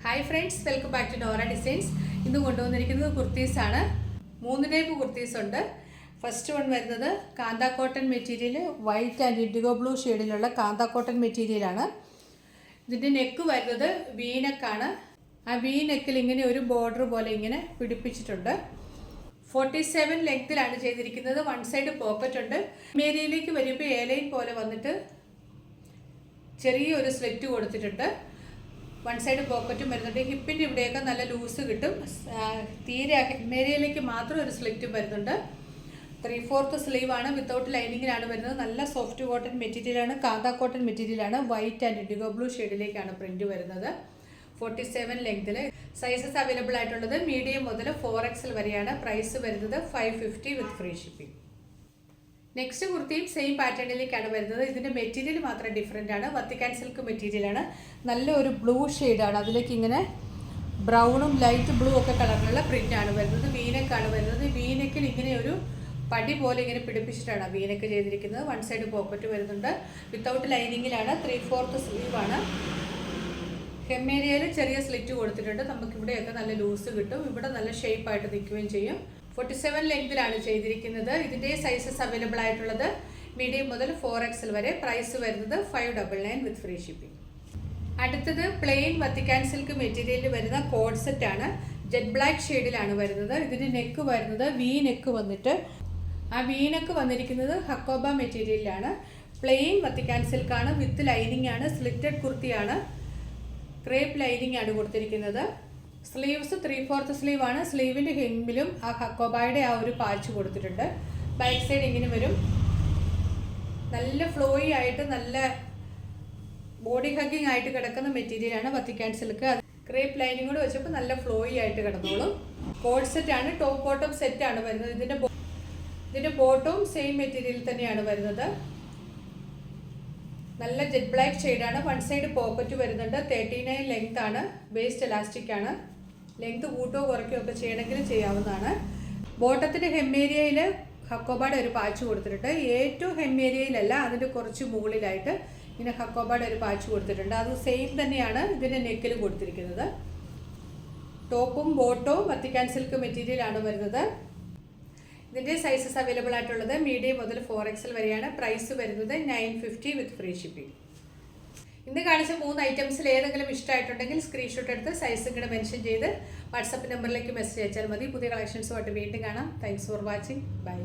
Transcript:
Hi friends, welcome back to Nora designs. ഇന്ന് കൊണ്ടുവന്നിരിക്കുന്നത് കുർത്തീസാണ്. 3 type kurtis ഉണ്ട്. ഫസ്റ്റ് വൺ വരുന്നത് Kantha cotton material, white and indigo blue ഷെയ്ഡിലുള്ള Kantha cotton മെറ്റീരിയലാണ്. ഇതിൻ്റെ നെക്ക് വരുന്നത് വി നെക്കാണ്. ആ വി നെക്കിൽ ഇങ്ങനെ ഒരു ബോർഡർ പോലെ ഇങ്ങനെ പിടിപ്പിച്ചിട്ടുണ്ട്. 47 ലെങ്ത്തിലാണ് ചെയ്തിരിക്കുന്നത്. വൺ സൈഡ് പോക്കറ്റ് ഉണ്ട്. മേരിയയിലേക്ക് വരുമ്പോൾ ഏലൈൻ പോലെ വന്നിട്ട് ചെറിയൊരു സ്ലിറ്റ് കൊടുത്തിട്ടുണ്ട്. വൺ സൈഡ് പോക്കറ്റും വരുന്നുണ്ട്. ഹിപ്പിൻ്റെ ഇവിടെയൊക്കെ നല്ല ലൂസ് കിട്ടും. തീരെ മേരിയയിലേക്ക് മാത്രം ഒരു സ്ലിറ്റും വരുന്നുണ്ട്. 3/4 സ്ലീവാണ്. വിത്തൗട്ട് ലൈനിങ്ങിലാണ് വരുന്നത്. നല്ല സോഫ്റ്റ് കോട്ടൺ മെറ്റീരിയലാണ്. കാന്ത കോട്ടൺ മെറ്റീരിയലാണ്. വൈറ്റ് ആൻഡ് ഇൻഡിഗോ ബ്ലൂ ഷെയ്ഡിലേക്കാണ് പ്രിൻറ്റ് വരുന്നത്. 47 ലെങ്ത്തിൽ. സൈസസ് അവൈലബിൾ ആയിട്ടുള്ളത് മീഡിയം മുതൽ 4XL വരെയാണ്. പ്രൈസ് വരുന്നത് 550 വിത്ത് ഫ്രീ ഷിപ്പിംഗ്. നെക്സ്റ്റ് കുർത്തിയും സെയിം പാറ്റേണിലേക്കാണ് വരുന്നത്. ഇതിൻ്റെ മെറ്റീരിയൽ മാത്രം ഡിഫറെൻ്റ് ആണ്. വത്തിക്കാൻ സിൽക്ക് മെറ്റീരിയലാണ്. നല്ല ഒരു ബ്ലൂ ഷെയ്ഡാണ്. അതിലേക്ക് ഇങ്ങനെ ബ്രൗണും ലൈറ്റ് ബ്ലൂ ഒക്കെ കളറിലുള്ള പ്രിൻ്റാണ് വരുന്നത്. വീനെക്കാണ് വരുന്നത്. വീനെക്കിൽ ഇങ്ങനെ ഒരു പടി പോലെ ഇങ്ങനെ പിടിപ്പിച്ചിട്ടാണ് വീനെക്ക് ചെയ്തിരിക്കുന്നത്. വൺ സൈഡ് പോക്കറ്റ് വരുന്നുണ്ട്. വിത്തൗട്ട് ലൈനിങ്ങിലാണ്. 3/4 സ്ലീവാണ്. ഹെമ്മേരിയയിൽ ചെറിയ സ്ലിറ്റ് കൊടുത്തിട്ടുണ്ട്. നമുക്കിവിടെയൊക്കെ നല്ല ലൂസ് കിട്ടും. ഇവിടെ നല്ല ഷേപ്പായിട്ട് നിൽക്കുകയും ചെയ്യും. 47 ലെങ്തിലാണ് ചെയ്തിരിക്കുന്നത്. ഇതിൻ്റെ സൈസസ് അവൈലബിൾ ആയിട്ടുള്ളത് മീഡിയം മുതൽ 4XL വരെ. പ്രൈസ് വരുന്നത് 599 വിത്ത് ഫ്രീ ഷിപ്പിംഗ്. അടുത്തത് പ്ലെയിൻ വത്തിക്കാൻ സിൽക്ക് മെറ്റീരിയലിൽ വരുന്ന കോഡ് സെറ്റാണ്. ജെറ്റ് ബ്ലാക്ക് ഷെയ്ഡിലാണ് വരുന്നത്. ഇതിൻ്റെ നെക്ക് വരുന്നത് വി നെക്ക് വന്നിട്ട് ആ വി നെക്ക് വന്നിരിക്കുന്നത് ഹക്കോബ മെറ്റീരിയലിലാണ്. പ്ലെയിൻ വത്തിക്കാൻ സിൽക്കാണ്. വിത്ത് ലൈനിങ് ആണ്. സ്ലിറ്റഡ് കുർത്തിയാണ്. ക്രേപ്പ് ലൈനിങ് ആണ് കൊടുത്തിരിക്കുന്നത്. സ്ലീവ്സ് 3/4 സ്ലീവാണ്. സ്ലീവിൻ്റെ ഹെമ്മിലും ആ ഹക്കോബായുടെ ആ ഒരു പാച്ച് കൊടുത്തിട്ടുണ്ട്. ബാക്ക് സൈഡ് ഇങ്ങനെ വരും. നല്ല ഫ്ലോയി ആയിട്ട് നല്ല ബോഡി ഹഗ്ഗിങ് ആയിട്ട് കിടക്കുന്ന മെറ്റീരിയലാണ് വത്തിക്കാൻ സിൽക്ക്. ക്രേപ്പ് ലൈനിങ് കൂടെ വെച്ചപ്പോൾ നല്ല ഫ്ലോയി ആയിട്ട് കിടന്നോളും. കോഡ് സെറ്റാണ്. ടോപ്പ് ബോട്ടം സെറ്റാണ് വരുന്നത്. ഇതിൻ്റെ ബോട്ടവും സെയിം മെറ്റീരിയൽ തന്നെയാണ് വരുന്നത്. നല്ല ജെറ്റ് ബ്ലാക്ക് ഷെയ്ഡാണ്. വൺ സൈഡ് പോക്കറ്റ് വരുന്നുണ്ട്. 39 ലെങ്ത് ആണ്. വേസ്റ്റ് എലാസ്റ്റിക് ആണ്. ലെങ്ത് കൂട്ടോ കുറയ്ക്കുകയോ ഒക്കെ ചെയ്യണമെങ്കിൽ ചെയ്യാവുന്നതാണ്. ബോട്ടത്തിൻ്റെ ഹെമ്മേരിയയിൽ ഹക്കോബായുടെ ഒരു പാച്ച് കൊടുത്തിട്ടുണ്ട്. ഏറ്റവും ഹെമ്മേരിയയിലല്ല, അതിൻ്റെ കുറച്ച് മുകളിലായിട്ട് ഇങ്ങനെ ഹക്കോബായുടെ ഒരു പാച്ച് കൊടുത്തിട്ടുണ്ട്. അത് സെയിം തന്നെയാണ് ഇതിൻ്റെ നെക്കിൽ കൊടുത്തിരിക്കുന്നത്. ടോപ്പും ബോട്ടവും വത്തിക്കാൻ സിൽക്ക് മെറ്റീരിയലാണ് വരുന്നത്. ഇതിൻ്റെ സൈസസ് അവൈലബിൾ ആയിട്ടുള്ളത് മീഡിയം മുതൽ 4XL വരെയാണ്. പ്രൈസ് വരുന്നത് 950 വിത്ത് ഫ്രീ ഷിപ്പിംഗ്. ഇന്ന് കാണിച്ച 3 ഐറ്റംസിൽ ഏതെങ്കിലും ഇഷ്ടമായിട്ടുണ്ടെങ്കിൽ സ്ക്രീൻഷോട്ട് എടുത്ത് സൈസ് ഇങ്ങനെ മെൻഷൻ ചെയ്ത് വാട്സപ്പ് നമ്പറിലേക്ക് മെസ്സേജ് അയച്ചാൽ മതി. പുതിയ കളക്ഷൻസുമായിട്ട് വീണ്ടും കാണാം. Thanks for watching. ബൈ.